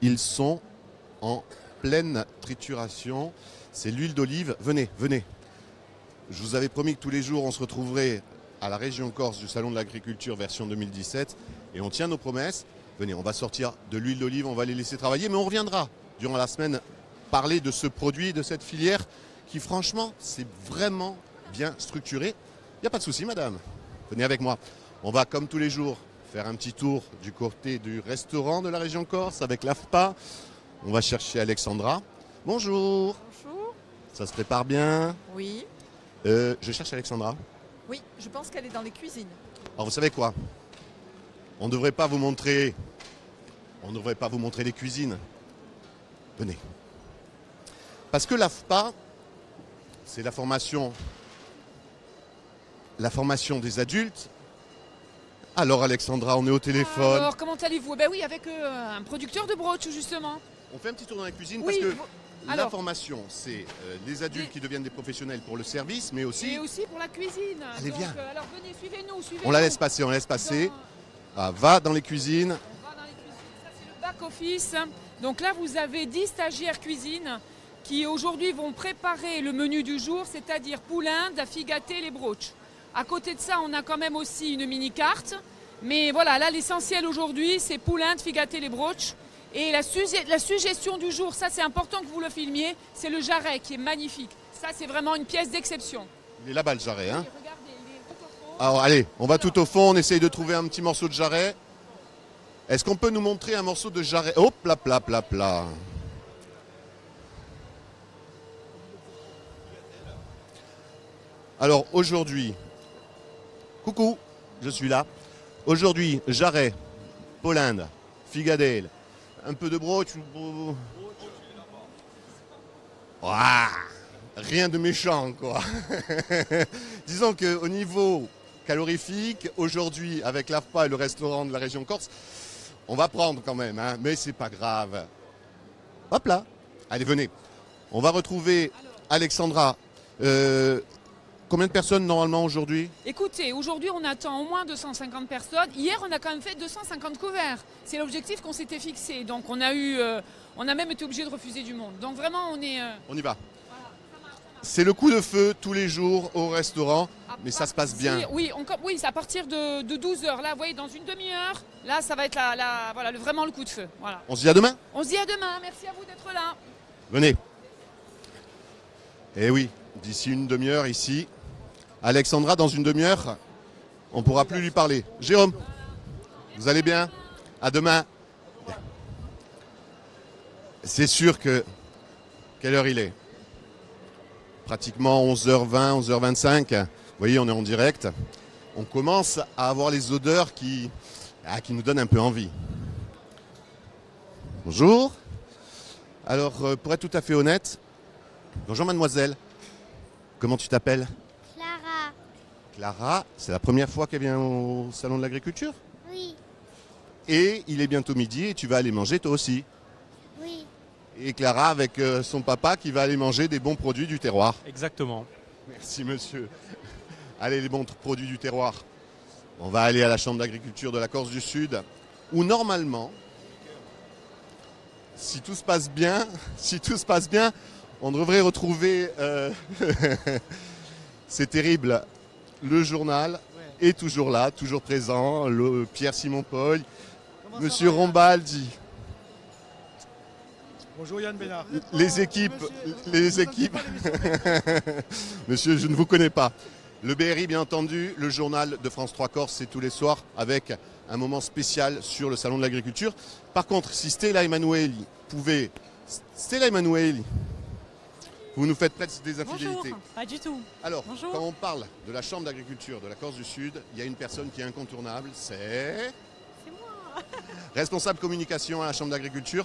Ils sont en pleine trituration. C'est l'huile d'olive. Venez, venez. Je vous avais promis que tous les jours, on se retrouverait à la région Corse du Salon de l'Agriculture version 2017. Et on tient nos promesses. Venez, on va sortir de l'huile d'olive, on va les laisser travailler. Mais on reviendra durant la semaine parler de ce produit, de cette filière qui, franchement, c'est vraiment bien structuré. Il n'y a pas de souci, madame. Venez avec moi. On va, comme tous les jours, faire un petit tour du côté du restaurant de la région Corse avec l'AFPA. On va chercher Alexandra. Bonjour. Bonjour. Ça se prépare bien? Oui. Je cherche Alexandra. Oui, je pense qu'elle est dans les cuisines. Alors vous savez quoi? On ne devrait pas vous montrer les cuisines. Venez. Parce que l'AFPA, c'est la formation des adultes. Alors Alexandra, on est au téléphone. Alors, comment allez-vous? Ben oui, avec un producteur de brooch, justement. On fait un petit tour dans la cuisine Oui, parce que la alors, formation, c'est les adultes qui deviennent des professionnels pour le service, mais aussi... et aussi pour la cuisine. Allez, viens. Alors venez, suivez-nous. On la laisse passer, Ah, va dans les cuisines. On va dans les cuisines. Ça, c'est le back-office. Donc là, vous avez 10 stagiaires cuisine qui aujourd'hui vont préparer le menu du jour, c'est-à-dire poulain, figaté, les brooches. À côté de ça, on a quand même aussi une mini-carte. Mais voilà, là, l'essentiel aujourd'hui, c'est poulain, figaté, les brooches. Et la suggestion du jour, ça c'est important que vous le filmiez, c'est le jarret qui est magnifique. Ça, c'est vraiment une pièce d'exception. Il est là-bas le jarret, hein? Regardez, il est tout au fond. Alors allez, on va tout au fond, on essaye de trouver un petit morceau de jarret. Est-ce qu'on peut nous montrer un morceau de jarret? Hop, là, plat, plat, plat. Alors aujourd'hui, coucou, je suis là. Aujourd'hui, jarret, polinde, figadelle, un peu de brooch. Ouah, rien de méchant, quoi. Disons qu'au niveau calorifique, aujourd'hui, avec l'AFPA et le restaurant de la région Corse, on va prendre quand même, hein, mais c'est pas grave. Hop là. Allez, venez. On va retrouver Alexandra. Combien de personnes normalement aujourd'hui? Écoutez, aujourd'hui on attend au moins 250 personnes. Hier on a quand même fait 250 couverts. C'est l'objectif qu'on s'était fixé. Donc on a même été obligé de refuser du monde. Donc vraiment on est... On y va. C'est le coup de feu tous les jours au restaurant, mais ça se passe bien. Oui, c'est à partir de 12h. Là, vous voyez, dans une demi-heure, là ça va être voilà, vraiment le coup de feu. Voilà. On se dit à demain? On se dit à demain. Merci à vous d'être là. Venez. Eh oui, d'ici une demi-heure ici. Alexandra, dans une demi-heure, on ne pourra plus lui parler. Jérôme, vous allez bien? À demain. C'est sûr que... Quelle heure il est? Pratiquement 11h20, 11h25. Vous voyez, on est en direct. On commence à avoir les odeurs qui nous donnent un peu envie. Bonjour. Alors, pour être tout à fait honnête, bonjour mademoiselle. Comment tu t'appelles? Clara. Clara, c'est la première fois qu'elle vient au Salon de l'Agriculture? Oui. Et il est bientôt midi et tu vas aller manger toi aussi. Oui. Et Clara avec son papa qui va aller manger des bons produits du terroir. Exactement. Merci monsieur. Allez, les bons produits du terroir. On va aller à la Chambre d'agriculture de la Corse du Sud où normalement, si tout se passe bien, on devrait retrouver, c'est terrible, le journal est toujours là, toujours présent, le Pierre-Simon Paul, monsieur Rombaldi. Bonjour Yann Bénard. Les équipes. Monsieur, je ne vous connais pas. Le BRI, bien entendu, le journal de France 3 Corse, c'est tous les soirs avec un moment spécial sur le Salon de l'Agriculture. Par contre, si Stella Emanueli pouvait... Stella Emanueli, vous nous faites presque des infidélités. Bonjour, pas du tout. Alors, Bonjour. quand on parle de la Chambre d'agriculture de la Corse du Sud, il y a une personne qui est incontournable, c'est... C'est moi. Responsable communication à la Chambre d'agriculture.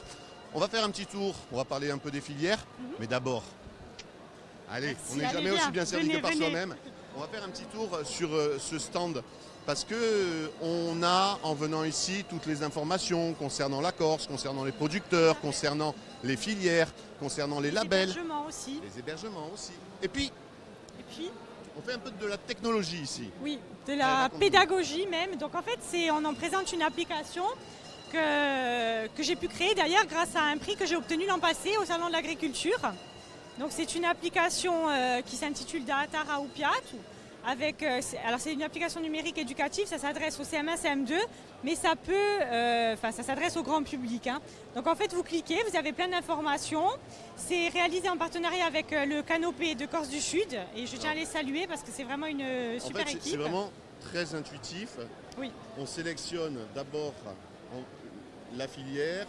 On va faire un petit tour, on va parler un peu des filières, mais d'abord, allez, on n'est jamais aussi bien servi que par soi-même. On va faire un petit tour sur ce stand parce que on a, en venant ici, toutes les informations concernant la Corse, concernant les producteurs, concernant les filières, concernant les labels. Les hébergements aussi. Les hébergements aussi. Et puis, on fait un peu de la technologie ici. Oui, de la pédagogie même. Donc en fait, on en présente une application que j'ai pu créer d'ailleurs grâce à un prix que j'ai obtenu l'an passé au Salon de l'Agriculture. Donc c'est une application qui s'intitule Data Raupiatu. Alors c'est une application numérique éducative, ça s'adresse au CM1, CM2, mais ça s'adresse au grand public. Hein. Donc en fait vous cliquez, vous avez plein d'informations. C'est réalisé en partenariat avec le Canopé de Corse du Sud et je tiens à les saluer parce que c'est vraiment une super équipe. C'est vraiment très intuitif. Oui. On sélectionne d'abord la filière.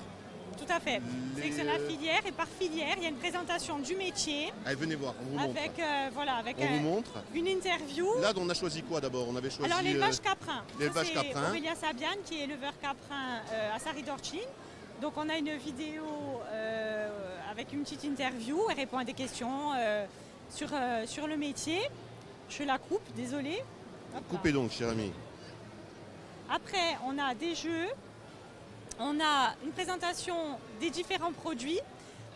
Tout à fait. On sélectionne la filière et par filière, il y a une présentation du métier. Allez, venez voir, on vous montre. Avec on vous montre. Une interview. Là, on a choisi quoi d'abord? On avait choisi alors l'élevage caprin. L'élevage caprin. Aurélia Sabian qui est éleveur caprin à Sarri-d'Orcine. Donc on a une vidéo avec une petite interview. Elle répond à des questions sur le métier. Je la coupe, désolée. Coupez donc, cher ami. Après, on a des jeux. On a une présentation des différents produits.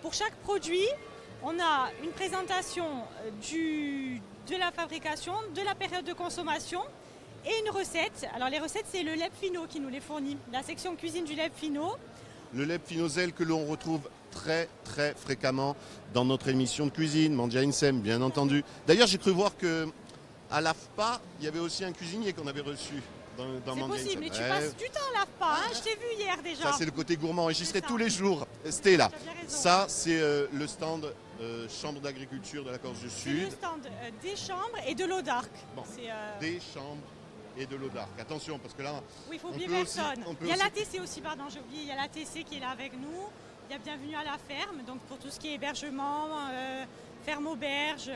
Pour chaque produit, on a une présentation de la fabrication, de la période de consommation et une recette. Alors les recettes, c'est le Leb Fino qui nous les fournit, la section cuisine du Leb Fino. Le Leb Fino-Zel que l'on retrouve très très fréquemment dans notre émission de cuisine, Mandia Insem, bien entendu. D'ailleurs, j'ai cru voir qu'à l'AFPA, il y avait aussi un cuisinier qu'on avait reçu. C'est possible, mais tu passes du temps à l'AFPA, hein, je t'ai vu hier déjà. Ça c'est le côté gourmand, et j'y serai tous les jours. C'était là. Ça c'est le stand Chambre d'agriculture de la Corse du Sud. C'est le stand des chambres et de l'eau d'Arc. Bon, des chambres et de l'eau d'Arc. Attention parce que là... Oui, il faut oublier personne. Il y a l'ATC aussi, pardon, j'ai oublié, il y a l'ATC qui est là avec nous. Il y a Bienvenue à la ferme, donc pour tout ce qui est hébergement, ferme auberge,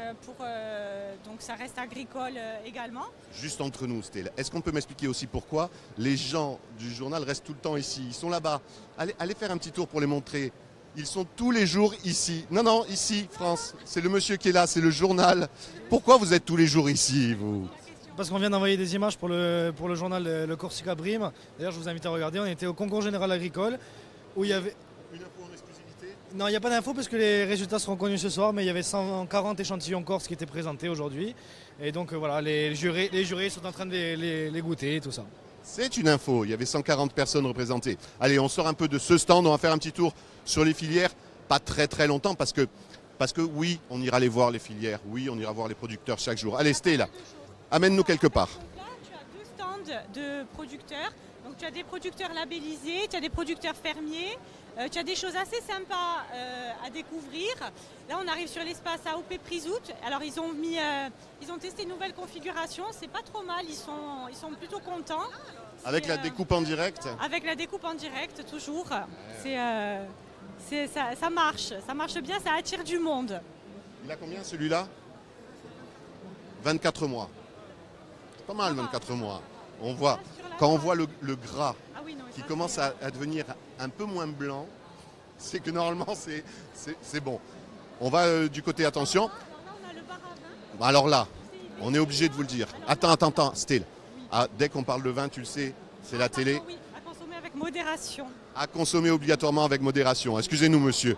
donc ça reste agricole également. Juste entre nous, Stella, est-ce qu'on peut m'expliquer aussi pourquoi les gens du journal restent tout le temps ici? Ils sont là-bas. Allez faire un petit tour pour les montrer. Ils sont tous les jours ici. Non, ici, France. C'est le monsieur qui est là, c'est le journal. Pourquoi vous êtes tous les jours ici, vous? Parce qu'on vient d'envoyer des images pour le journal Le Corsica Brime. D'ailleurs, je vous invite à regarder. On était au concours général agricole où il y avait... Une info en exclusivité? Non, il n'y a pas d'info parce que les résultats seront connus ce soir, mais il y avait 140 échantillons corse qui étaient présentés aujourd'hui. Et donc voilà, les jurés sont en train de les goûter et tout ça. C'est une info, il y avait 140 personnes représentées. Allez, on sort un peu de ce stand, on va faire un petit tour sur les filières. Pas très très longtemps parce que oui, on ira les voir les filières, oui, on ira voir les producteurs chaque jour. Allez, Stella, amène-nous quelque part. Donc là, tu as deux stands de producteurs. Donc tu as des producteurs labellisés, tu as des producteurs fermiers, tu as des choses assez sympas à découvrir. Là on arrive sur l'espace AOP Prisout. Alors ils ont testé une nouvelle configuration, c'est pas trop mal, ils sont plutôt contents. Avec la découpe en direct? Avec la découpe en direct toujours. Ça marche bien, ça attire du monde. Il a combien celui-là? 24 mois. C'est pas mal 24 mois. On voit, quand on voit le gras qui commence à devenir un peu moins blanc, c'est que normalement c'est bon. On va du côté attention. On a le bar à vin. Alors là, on est obligé de vous le dire. Attends, Stella. Ah, dès qu'on parle de vin, tu le sais, c'est la télé. Oui, à consommer avec modération. À consommer obligatoirement avec modération. Excusez-nous, monsieur.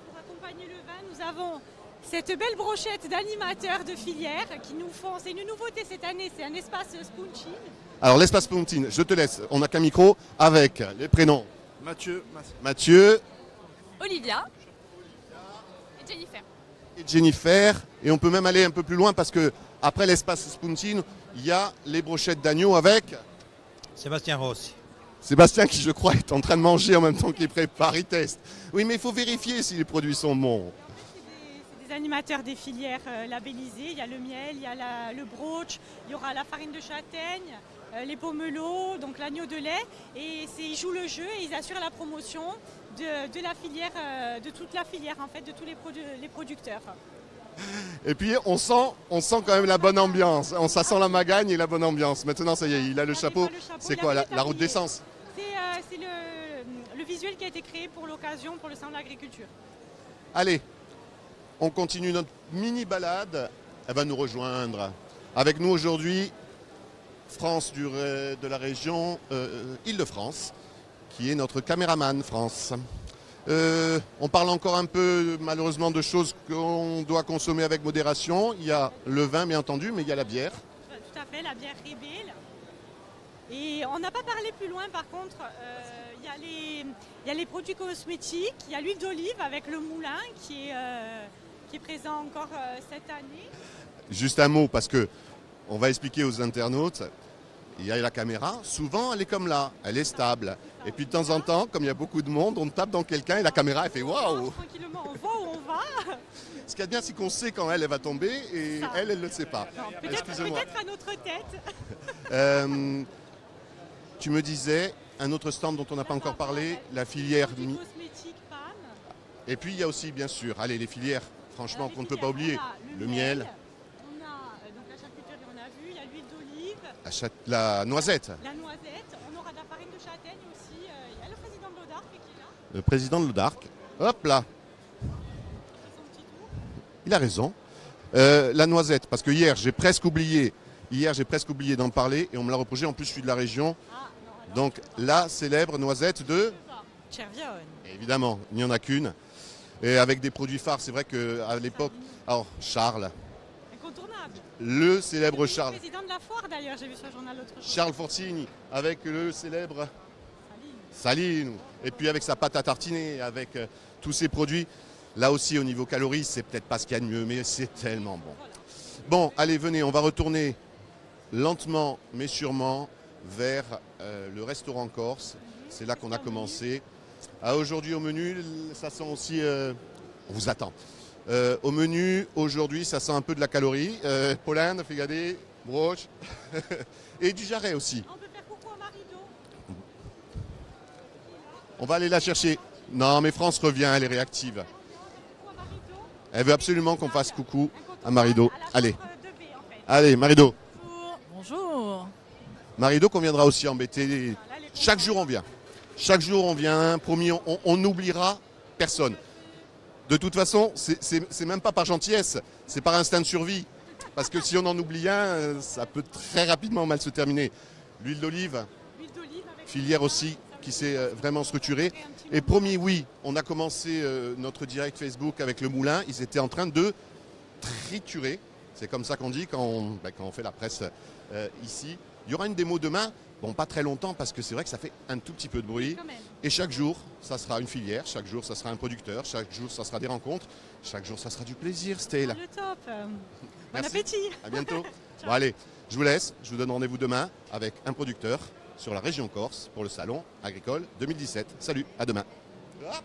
Pour accompagner le vin, nous avons cette belle brochette d'animateurs de filière qui nous font, c'est une nouveauté cette année, c'est un espace Spunchin. Alors l'espace Pontine, je te laisse, on n'a qu'un micro avec les prénoms. Mathieu. Olivia. Et Jennifer. Et Jennifer. Et on peut même aller un peu plus loin parce que après l'espace Spunchin, il y a les brochettes d'agneau avec Sébastien Rossi. Sébastien qui je crois est en train de manger en même temps qu'il prépare, il teste. Oui mais il faut vérifier si les produits sont bons. C'est des animateurs des filières labellisées, il y a le miel, il y a le brooch, il y aura la farine de châtaigne, les pomelos, donc l'agneau de lait. Et ils jouent le jeu et ils assurent la promotion de la filière, de toute la filière en fait, de tous les producteurs. Et puis on sent quand même la bonne ambiance. Ça sent la magagne et la bonne ambiance. Maintenant ça y est, il a le chapeau. C'est quoi la route d'essence? C'est le visuel qui a été créé pour l'occasion, pour le salon de l'agriculture. Allez, on continue notre mini balade. Elle va nous rejoindre. Avec nous aujourd'hui, France de la région Île-de-France, qui est notre caméraman France. On parle encore un peu malheureusement de choses qu'on doit consommer avec modération. Il y a le vin bien entendu, mais il y a la bière. Tout à fait, la bière Rebelle. Et on n'a pas parlé plus loin par contre, il il y a les produits cosmétiques, il y a l'huile d'olive avec le moulin qui est présent encore cette année. Juste un mot, parce que on va expliquer aux internautes. Il y a la caméra, souvent elle est comme là, elle est stable. Et puis de temps en temps, comme il y a beaucoup de monde, on tape dans quelqu'un et la caméra elle fait waouh. Tranquillement, on voit où on va. Ce qui est bien, c'est qu'on sait quand elle va tomber et elle ne le sait pas. Peut-être à notre tête. Tu me disais, un autre stand dont on n'a pas encore parlé, la filière. Cosmétique, PAM. Et puis il y a aussi, bien sûr, allez, les filières, franchement, qu'on ne peut pas oublier. Le miel. On a donc la charcuterie, on a vu, il y a l'huile d'olive. La noisette. La noisette, on aura de la farine de châtaigne aussi. Il y a le président de l'Audarc qui est là. Le président de l'Audarc. Hop là. Il a raison. La noisette, parce que hier j'ai presque oublié d'en parler et on me l'a reproché. En plus, je suis de la région. Donc la célèbre noisette de Cervione. Évidemment, il n'y en a qu'une. Et avec des produits phares, c'est vrai qu'à l'époque. Alors, Charles. Incontournable. Le célèbre Charles. Le président de la foire d'ailleurs, j'ai vu sur le journal l'autre jour. Charles Forcini, avec le célèbre Saline. Et puis avec sa pâte à tartiner, avec tous ces produits. Là aussi, au niveau calories, c'est peut-être pas ce qu'il y a de mieux, mais c'est tellement bon. Bon, allez, venez, on va retourner lentement, mais sûrement, vers le restaurant corse. C'est là qu'on a commencé. Aujourd'hui, au menu, ça sent aussi... on vous attend. Au menu, aujourd'hui, ça sent un peu de la calorie. Polinde, figadé, broche et du jarret aussi. On peut faire coucou à Marido. On va aller la chercher. Non, mais France revient, elle est réactive. Elle veut absolument qu'on fasse coucou à Marido. Allez, allez, Marido. Bonjour. Marido qu'on viendra aussi embêter. Chaque jour on vient. Chaque jour on vient, promis, on n'oubliera personne. De toute façon, c'est même pas par gentillesse, c'est par instinct de survie. Parce que si on en oublie un, ça peut très rapidement mal se terminer. L'huile d'olive, filière aussi, qui s'est vraiment structurée. Et promis, oui, on a commencé notre direct Facebook avec le moulin. Ils étaient en train de triturer. C'est comme ça qu'on dit quand on fait la presse ici. Il y aura une démo demain. Bon, pas très longtemps parce que c'est vrai que ça fait un tout petit peu de bruit. Et chaque jour, ça sera une filière. Chaque jour, ça sera un producteur. Chaque jour, ça sera des rencontres. Chaque jour, ça sera du plaisir, Stella. Le top. Bon Merci. appétit. À bientôt. Bon, allez, je vous laisse. Je vous donne rendez-vous demain avec un producteur sur la région Corse pour le salon agricole 2017. Salut, à demain. Hop.